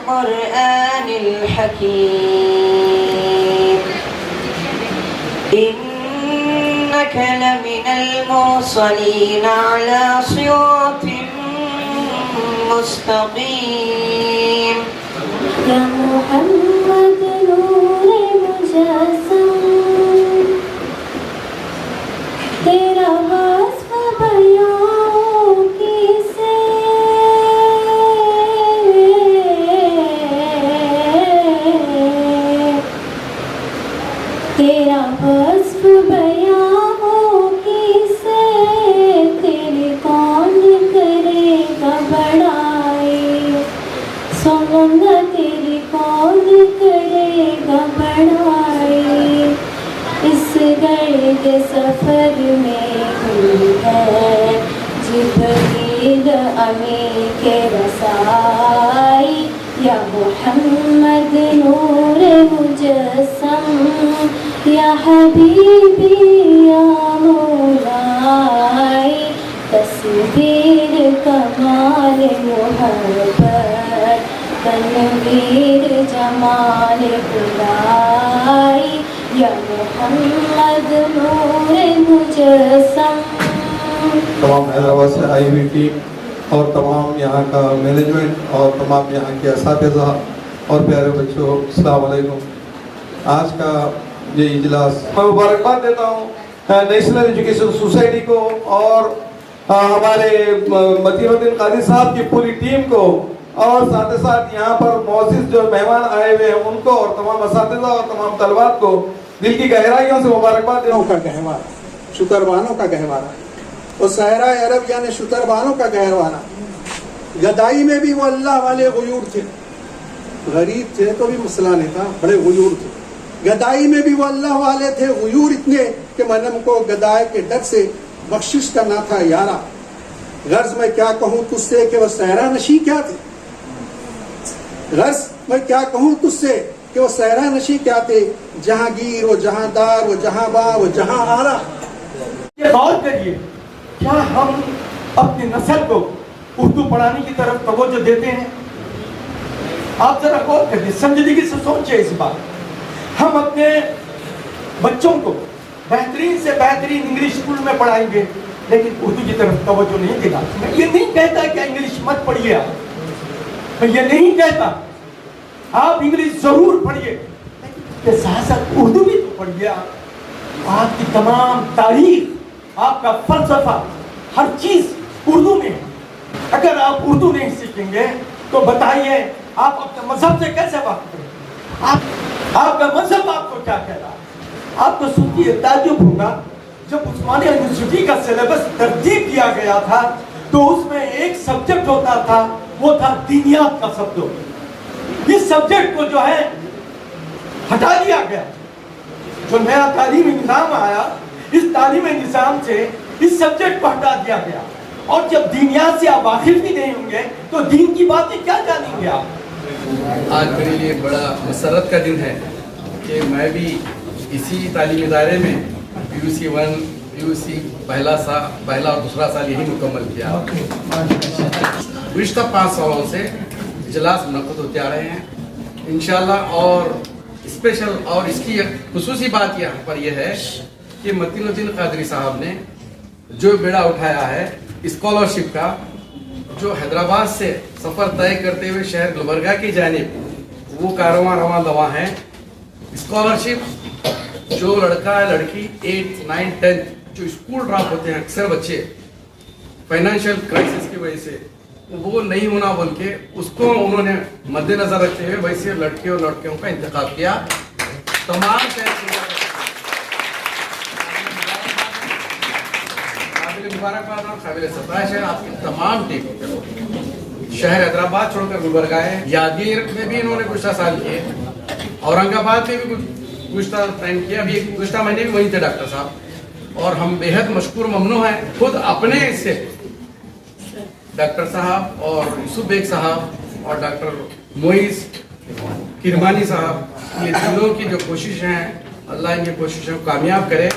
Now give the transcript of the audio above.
والقرآن الحكيم إنك لمن المرسلين على صراط مستقيم يا محمد نور مجسم تیرا وصف بیان کیسے تیرا وصف بیان کیسے تیری کون کرے گا بڑائی سوگا تیری کون کرے گا بڑائی اس گرد سفر میں ہوئی ہے جبریل امین کے رسائی یا محمد نور مجسم یا حبیبی یا مولائی تصویر کمال محبت تنویر جمال خدائی یا محمد نور مجسم تمام حیدرآباد سے آئی ہوئی ٹیم اور تمام یہاں کا مینجمنٹ اور تمام یہاں کے اساتذہ اور پیارے بچوں، السلام علیکم۔ آج کا یہ اجلاس میں مبارکباد دیتا ہوں نیشنل ایجوکیشن سوسائٹی کو اور ہمارے متین الدین قادری صاحب کی پوری ٹیم کو اور ساتھ ساتھ یہاں پر معزز جو مہمان آئے ہوئے ہیں ان کو اور تمام اساتذہ اور تمام طلبات کو دل کی گہرائیوں سے مبارکباد دیتا ہوں۔ کا گہوارہ، شتربانوں کا گہوارہ، اور صحرائے عرب یعنی شتربانوں کا گہوارہ۔ گدائی میں بھی وہ اللہ والے غیور تھے، غریب تھے تو بھی مسئلہ نہیں تھا، بڑے غیور تھے۔ گدائی میں بھی وہ اللہ والے تھے، غیور اتنے کہ منم کو گدائے کے ڈر سے بخشش کرنا تھا یارا۔ غرض میں کیا کہوں تجھ سے کہ وہ صحرا نشی کیا تھے، غرض میں کیا کہوں تجھ سے کہ وہ صحرا نشی کیا تھے، جہاں گیر وہ جہاں دار وہ جہاں با وہ جہاں آرا۔ یہ غور کریے، کیا ہم اپنی نسل کو اردو پڑھانے کی طرف توجہ دیتے ہیں؟ آپ ذرا غور کریے، سنجیدگی سے سوچیں اس بات۔ ہم اپنے بچوں کو بہترین سے بہترین انگلش اسکول میں پڑھائیں گے لیکن اردو کی طرف توجہ نہیں دینا۔ میں یہ نہیں کہتا کہ انگلش مت پڑھیے، آپ میں یہ نہیں کہتا، آپ انگلش ضرور پڑھیے لیکن اس کے ساتھ ساتھ اردو بھی تو پڑھیے۔ آپ کی تمام تاریخ، آپ کا فلسفہ، ہر چیز اردو میں ہے۔ اگر آپ اردو نہیں سیکھیں گے تو بتائیے آپ اپنے مذہب سے کیسے واقف ہیں؟ آپ کا مذہب آپ کو کیا کہہ رہا ہے؟ آپ کو سن کے تعجب ہوگا، جب عثمانیہ یونیورسٹی کا سلیبس ترتیب کیا گیا تھا تو اس میں ایک سبجیکٹ ہوتا تھا، وہ تھا دینیات کا سبجیکٹ۔ اس سبجیکٹ کو جو ہے ہٹا دیا گیا۔ جو نیا تعلیمی نظام آیا، اس تعلیمی نظام سے اس سبجیکٹ کو ہٹا دیا گیا، اور جب دینیات سے آپ واقف ہی نہیں ہوں گے تو دین کی باتیں کیا جانیں گے آپ؟ آج میرے لیے بڑا مسرت کا دن ہے کہ میں بھی اسی تعلیمی ادارے میں PUC 1 PUC پہلا اور دوسرا سال یہی مکمل کیا۔ گزشتہ 5 سالوں سے اجلاس منعقد ہوتے آ رہے ہیں انشاءاللہ، اور اسپیشل اور اس کی خصوصی بات یہاں پر یہ ہے کہ متین الدین قادری صاحب نے جو بیڑا اٹھایا ہے اسکالرشپ کا، جو حیدرآباد سے سفر طے کرتے ہوئے شہر گلبرگہ کی جانب وہ کارواں رواں دواں ہے۔ اسکالرشپ جو لڑکا ہے لڑکی 8th 9th 10th جو اسکول ڈراپ ہوتے ہیں اکثر بچے فائنینشیل کرائسس کی وجہ سے، وہ نہیں ہونا بول کے اس کو انہوں نے مد نظر رکھتے ہوئے ویسے لڑکے اور لڑکیوں کا انتخاب کیا۔ تمام قابل مبارکباد اور قابل ستائش ہے آپ کی تمام ٹیم۔ شہر حیدرآباد چھوڑ کر گلبرگہ ہے، یادگیر میں بھی انہوں نے گزشتہ سال کیے، اورنگ آباد میں بھی گزشتہ ٹائم کیا، ابھی گزشتہ مہینے بھی وہیں تھے ڈاکٹر صاحب، اور ہم بےحد مشکور ممنون ہیں خود اپنے سے ڈاکٹر صاحب اور یوسف بیگ صاحب اور ڈاکٹر معیز کرمانی صاحب، یہ تینوں کی جو کوشش ہیں اللہ ان کی کوششوں کو کامیاب کرے۔